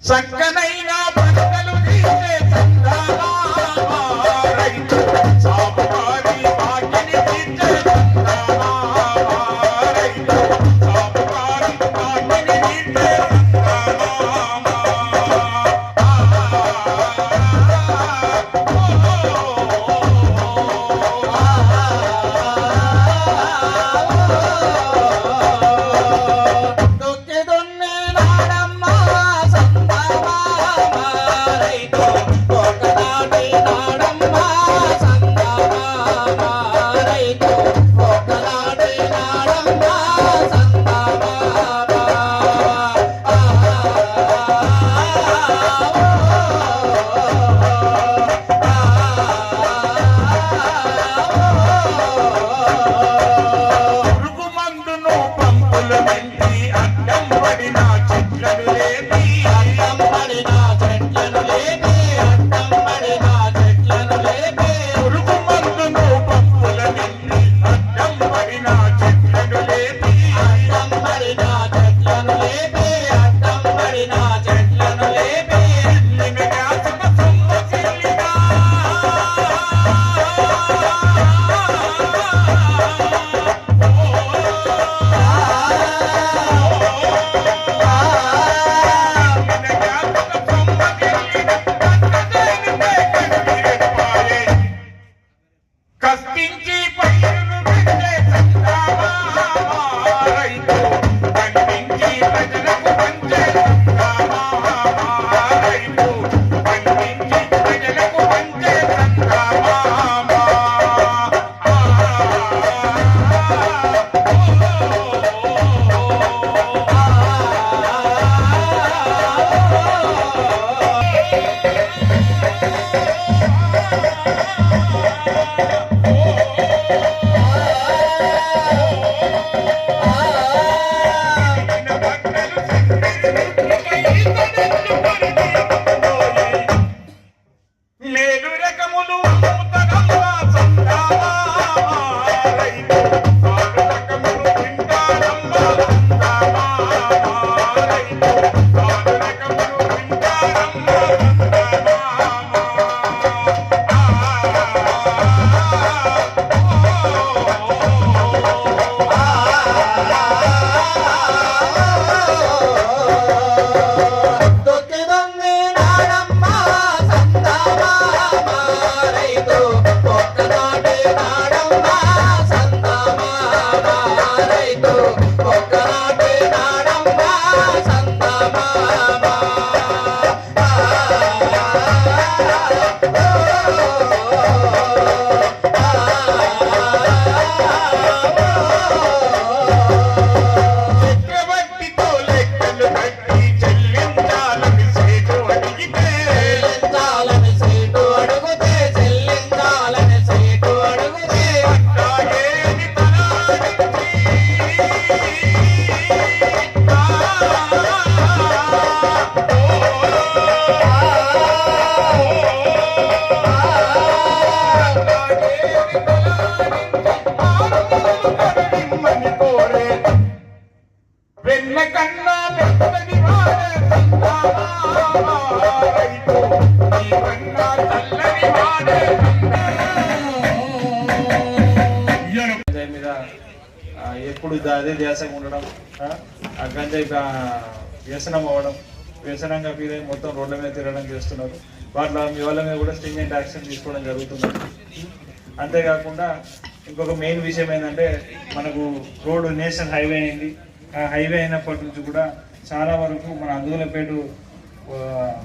చక్కనైనా పంటలు తీసే చందాలా రైతు సాగుకారి వాకిని తీర్చే చందాలా రైతు సాగుకారి వాకిని తీర్చే చందాలా మీద ధ్యాసగా ఉండడం, ఆ గంజాయి వ్యసనం అవ్వడం, వ్యసనంగా ఫీల్ అయ్యి మొత్తం రోడ్ల మీద తిరగడం చేస్తున్నారు. వాటిలో మీ వాళ్ళ మీద కూడా స్ట్రింజెంట్ యాక్షన్ తీసుకోవడం జరుగుతుంది. అంతేకాకుండా ఇంకొక మెయిన్ విషయం ఏంటంటే మనకు రోడ్డు నేషనల్ హైవే అయింది. ఆ హైవే అయినప్పటి నుంచి కూడా చాలా వరకు మన అందుగులపేట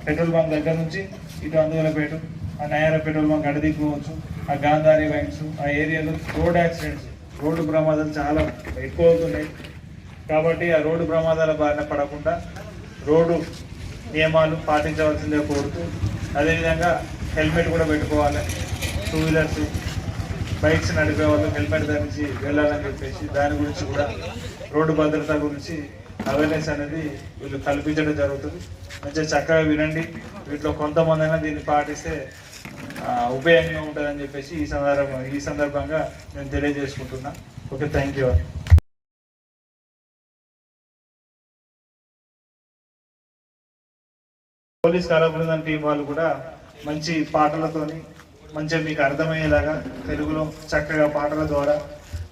పెట్రోల్ బంక్ దగ్గర నుంచి ఇటు అందుగులపేట, ఆ నయార పెట్రోల్ బంక్ అడదిక్కువచ్చు, ఆ గాంధారి వైన్స్, ఆ ఏరియాలో రోడ్ యాక్సిడెంట్స్, రోడ్డు ప్రమాదాలు చాలా ఎక్కువ అవుతున్నాయి. కాబట్టి ఆ రోడ్డు ప్రమాదాల బారిన పడకుండా రోడ్డు నియమాలు పాటించవలసిందే కోరుతూ, అదేవిధంగా హెల్మెట్ కూడా పెట్టుకోవాలి. 2 వీలర్స్ బైక్స్ నడిపే వాళ్ళు హెల్మెట్ ధరించి వెళ్ళాలని చెప్పేసి దాని గురించి కూడా రోడ్డు భద్రత గురించి అవేర్నెస్ అనేది వీళ్ళు కల్పించడం జరుగుతుంది. మంచిగా చక్కగా వినండి. వీటిలో కొంతమంది అయినా దీన్ని పాటిస్తే ఉపయోగంగా ఉంటుందని చెప్పేసి ఈ సందర్భంగా నేను తెలియజేసుకుంటున్నా. Okay, thank you. పోలీస్ కళాబృందం టీం వాళ్ళు కూడా మంచి పాటలతోని మంచిగా మీకు అర్థమయ్యేలాగా తెలుగులో చక్కగా పాటల ద్వారా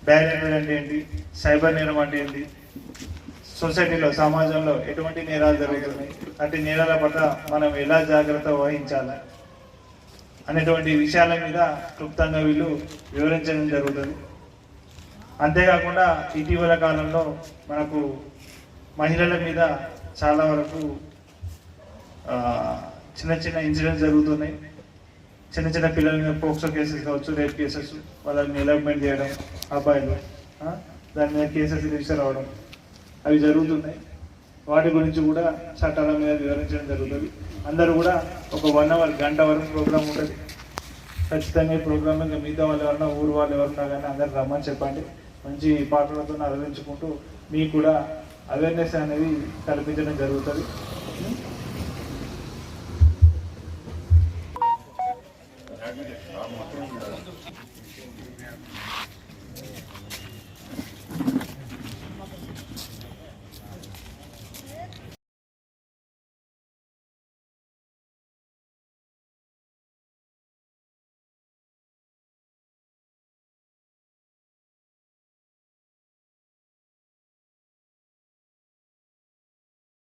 బ్యారియర్ అంటే ఏంటి, సైబర్ నేరం అంటే ఏంటి, సొసైటీలో సమాజంలో ఎటువంటి నేరాలు జరుగుతున్నాయి, అటు నేరాల పట్ల మనం ఎలా జాగ్రత్త వహించాలి అనేటువంటి విషయాల మీద క్లుప్తంగా వీళ్ళు వివరించడం జరుగుతుంది. అంతేకాకుండా ఇటీవల కాలంలో మనకు మహిళల మీద చాలా వరకు చిన్న చిన్న ఇన్సిడెంట్స్ జరుగుతున్నాయి. చిన్న చిన్న పిల్లల మీద పోక్సో కేసెస్ కావచ్చు, రేప్ కేసెస్, వాళ్ళని డెవలప్మెంట్ చేయడం, అబ్బాయిలు దాని మీద కేసెస్ రిజిస్టర్ అవ్వడం అవి జరుగుతున్నాయి. వాటి గురించి కూడా చట్టాల మీద వివరించడం జరుగుతుంది. అందరూ కూడా ఒక 1 అవర్ గంట వరకు ప్రోగ్రామ్ ఉంటుంది. ఖచ్చితంగా ఈ ప్రోగ్రామ్ ఇంకా మిగతా వాళ్ళు ఎవరన్నా ఊరు వాళ్ళు ఎవరున్నా కానీ అందరు రమ్మని చెప్పండి. మంచి పాటలతో అలరించుకుంటూ మీకు కూడా అవేర్నెస్ అనేది కల్పించడం జరుగుతుంది.